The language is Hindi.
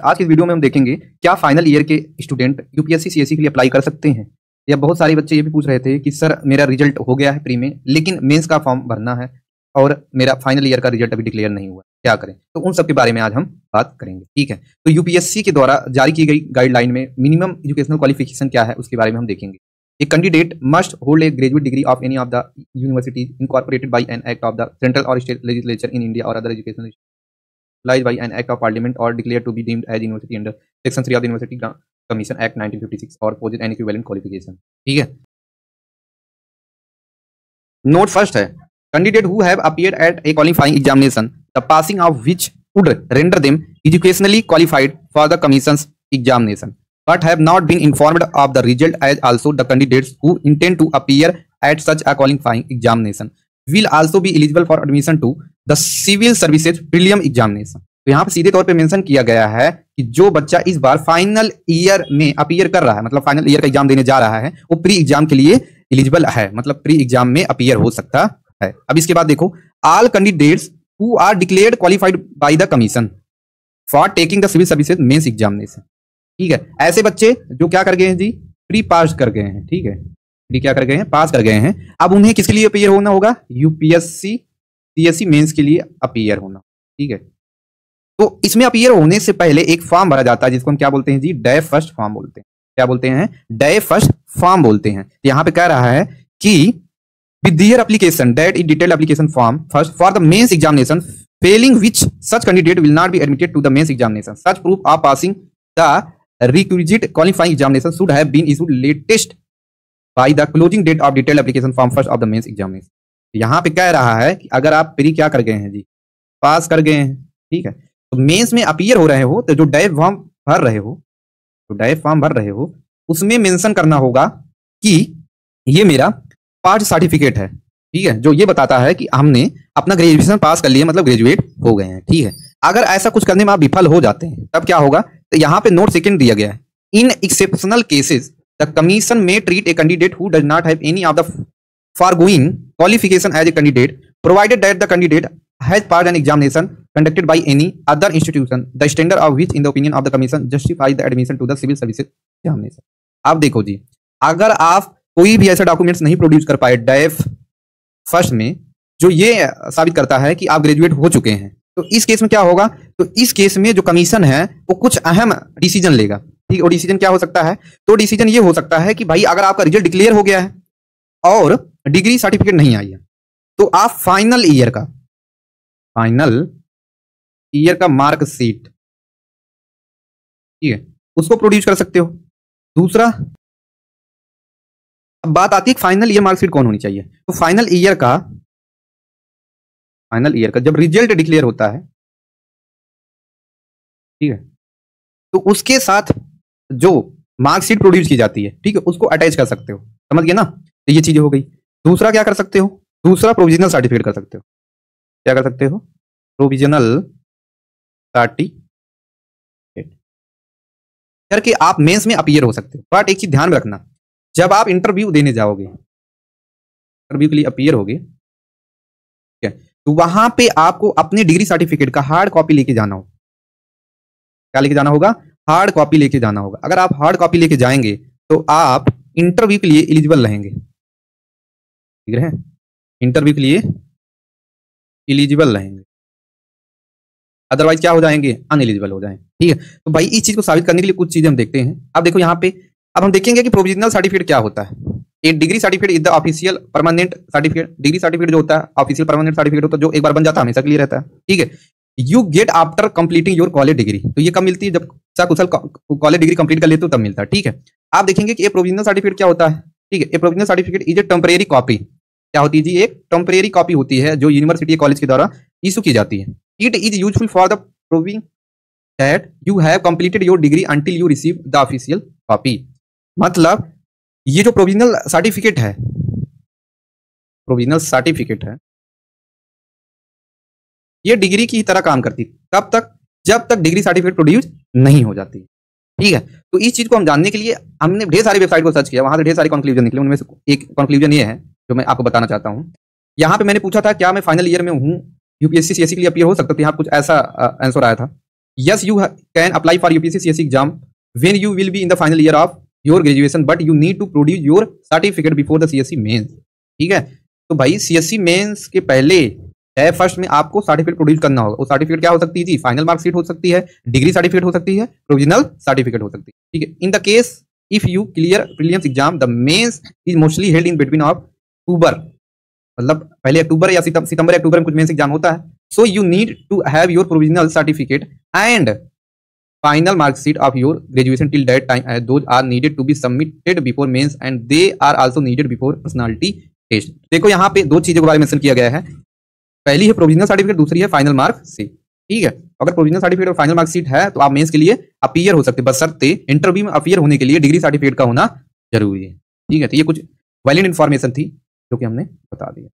आज की वीडियो में हम देखेंगे क्या फाइनल ईयर के स्टूडेंट यूपीएससी सीएससी के लिए अप्लाई कर सकते हैं। या बहुत सारे बच्चे ये भी पूछ रहे थे कि सर मेरा रिजल्ट हो गया है प्री में, लेकिन मेंस का फॉर्म भरना है और मेरा फाइनल ईयर का रिजल्ट अभी डिक्लेयर नहीं हुआ, क्या करें। तो उन सब के बारे में आज हम बात करेंगे, ठीक है। तो यूपीएससी के द्वारा जारी की गई गाइडलाइन में मिनिमम एजुकेशनल क्वालिफिकेशन क्या है उसके बारे में हम देखेंगे। A candidate must hold a graduate degree of any of the universities incorporated by an act of the central or state legislature in India or other educational institutions by an act of parliament or declared to be deemed as university under section 3 of the University Commission Act 1956 or possess an equivalent qualification, ठीक है। नोट फर्स्ट है, candidate who have appeared at a qualifying examination the passing of which would render them educationally qualified for the commission's examination but have not been informed of the result as also the candidates who intend to appear at such a qualifying examination will also be eligible for admission to the civil services prelim examination। तो यहाँ पे सीधे तौर पे मेंशन किया गया है कि जो बच्चा इस बार फाइनल ईयर में अपीयर कर रहा है, मतलब फाइनल ईयर का एग्जाम देने जा रहा है, वो प्री एग्जाम के लिए एलिजिबल है, मतलब प्री एग्जाम में अपीयर हो सकता है। अब इसके बाद देखो, all candidates who are declared qualified by the commission for taking the civil services mains examination, ठीक है। ऐसे बच्चे जो क्या कर गए हैं जी, प्री पास कर गए हैं, ठीक है, प्री क्या कर गए हैं, पास कर गए हैं। अब उन्हें किसके लिए अपीयर होना होगा, यूपीएससी सीएससी मेंस के लिए अपीयर होना, ठीक है। तो इसमें अपीयर होने से पहले एक फॉर्म भरा जाता है जिसको हम क्या बोलते हैं जी, डे फर्स्ट फॉर्म बोलते हैं। क्या बोलते हैं, डे फर्स्ट फॉर्म बोलते हैं। यहाँ पे कह रहा है कि with their application that is detailed application form first for the mains examination failing which such candidate will not be admitted to the mains examination such proof of passing the requisite qualifying examination should have been issued latest by the closing date of detailed application form first of the mains examination। यहाँ पे कह रहा है कि अगर आप प्री क्या कर गए हैं जी, पास कर गए हैं, ठीक है, तो मेंस में अपीयर हो रहे हो तो जो डे फॉर्म भर रहे हो, तो डे फॉर्म भर रहे हो उसमें मेंशन करना होगा कि ये मेरा पास सर्टिफिकेट है, ठीक है, जो ये बताता है कि हमने अपना ग्रेजुएशन पास कर लिया, मतलब ग्रेजुएट हो गए हैं, ठीक है। अगर ऐसा कुछ करने में आप विफल हो जाते हैं तब क्या होगा, तो यहाँ पे नोट सेकंड दिया गया है, in exceptional cases the commission में treat a candidate who does not have any of the foregoing qualification as a candidate provided that the candidate has passed an examination conducted by any other institution the standard of which in the opinion of the commission justify the admission to the civil services examination. अब देखो जी, अगर आप कोई भी ऐसा डॉक्यूमेंट्स नहीं प्रोड्यूस कर पाए डेफ फर्स्ट में जो ये साबित करता है कि आप ग्रेजुएट हो चुके हैं, तो इस केस में क्या होगा, तो इस केस में जो कमीशन है वो कुछ अहम डिसीजन लेगा, ठीक। और डिसीजन क्या हो सकता है, तो डिसीजन ये हो सकता है कि भाई अगर आपका रिजल्ट डिक्लेयर हो गया है और डिग्री सर्टिफिकेट नहीं आई है, तो आप फाइनल ईयर का मार्कशीट, ठीक है, उसको प्रोड्यूस कर सकते हो। दूसरा, अब बात आती है फाइनल ईयर मार्कशीट कौन होनी चाहिए, तो फाइनल ईयर का जब रिजल्ट डिक्लेयर होता है, ठीक है, तो उसके साथ जो मार्कशीट प्रोड्यूस की जाती है, ठीक है, उसको अटैच कर सकते हो, समझ गए ना। तो ये चीजें हो गई। दूसरा क्या कर सकते हो, दूसरा प्रोविजनल सर्टिफिकेट कर सकते हो। क्या कर सकते हो, प्रोविजनल सर्टिफिकेट करके आप मेंस में अपीयर हो सकते हो। बट एक चीज ध्यान में रखना, जब आप इंटरव्यू देने जाओगे, इंटरव्यू के लिए अपीयर होगे, ठीक है, तो वहां पे आपको अपने डिग्री सर्टिफिकेट का हार्ड कॉपी लेके जाना होगा। क्या लेके जाना होगा, हार्ड कॉपी लेके जाना होगा। अगर आप हार्ड कॉपी लेके जाएंगे तो आप इंटरव्यू के लिए एलिजिबल रहेंगे, ठीक है, इंटरव्यू के लिए एलिजिबल रहेंगे, अदरवाइज क्या हो जाएंगे, अनएलिजिबल हो जाएंगे, ठीक है। तो भाई इस चीज को साबित करने के लिए कुछ चीजें हम देखते हैं। अब देखो यहाँ पे, अब हम देखेंगे कि प्रोविजनल सर्टिफिकेट क्या होता है। एक degree certificate is the official permanent certificate. Degree certificate जो होता है ऑफिशियल परमानेंट सर्टिफिकेट होता है, जो एक बार बन जाता है हमेशा के लिए रहता है, ठीक है। You get after completing your college degree. तो ये कब मिलती है, जब सकुशल कॉलेज डिग्री कंप्लीट कर लेते हो तब मिलता है, ठीक है। आप देखेंगे कि ये प्रोविजनल सर्टिफिकेट क्या होता है, ठीक है। ये provisional certificate is a temporary copy. क्या होती है जी, एक टेम्परेरी कॉपी होती है जो यूनिवर्सिटी कॉलेज के द्वारा इशू की जाती है। It is useful for the proving that you have completed your degree until you receive the official copy. मतलब ये जो प्रोविजनल सर्टिफिकेट है, ये डिग्री की तरह काम करती है। कब तक, जब तक डिग्री सर्टिफिकेट प्रोड्यूस नहीं हो जाती, ठीक है। तो इस चीज को हम जानने के लिए हमने ढेर सारी वेबसाइट को सर्च किया, वहां से ढेर सारे कंक्लूजन निकले। उनमें से एक कंक्लूजन ये है जो मैं आपको बताना चाहता हूं। यहाँ पे मैंने पूछा था क्या मैं फाइनल ईयर में हूँ, यूपीएससी सीएससी के लिए अपीयर हो सकता था, यहाँ कुछ ऐसा आंसर आया था। yes you can apply for UPSC CSE exam when you will be in the final year of your graduation, but you need to produce your certificate before the CSE mains। ठीक है, तो भाई CSE मेंस के पहले फर्स्ट में आपको सर्टिफिकेट प्रोड्यूस करना होगा। वो सर्टिफिकेट क्या हो सकती है जी? फाइनल मार्कशीट हो सकती है, डिग्री सर्टिफिकेट हो सकती है, प्रोविजनल सर्टिफिकेट हो सकती है। ठीक है, in the case if you clear prelims exam the mains is mostly held in between of October, मतलब पहले अक्टूबर या सितंबर अक्टूबर में कुछ मेंस एग्जाम होता है। So you need to have your provisional certificate and final mark sheet of your graduation till that time, those are needed to be submitted before mains and they are also needed before personality test। देखो यहाँ पे दो चीजों के बारे में मेंशन किया गया है, पहली है प्रोविजनल सर्टिफिकेट, दूसरी है फाइनल मार्क शीट। ठीक है, अगर प्रोविजनल सर्टिफिकेट और फाइनल मार्क शीट है तो आप मेंस के लिए अपीयर हो सकते हैं, बशर्ते इंटरव्यू में अपीयर होने के लिए डिग्री सर्टिफिकेट का होना जरूरी है। ठीक है, तो ये कुछ वैलिड इन्फॉर्मेशन थी जो कि हमने बता दी।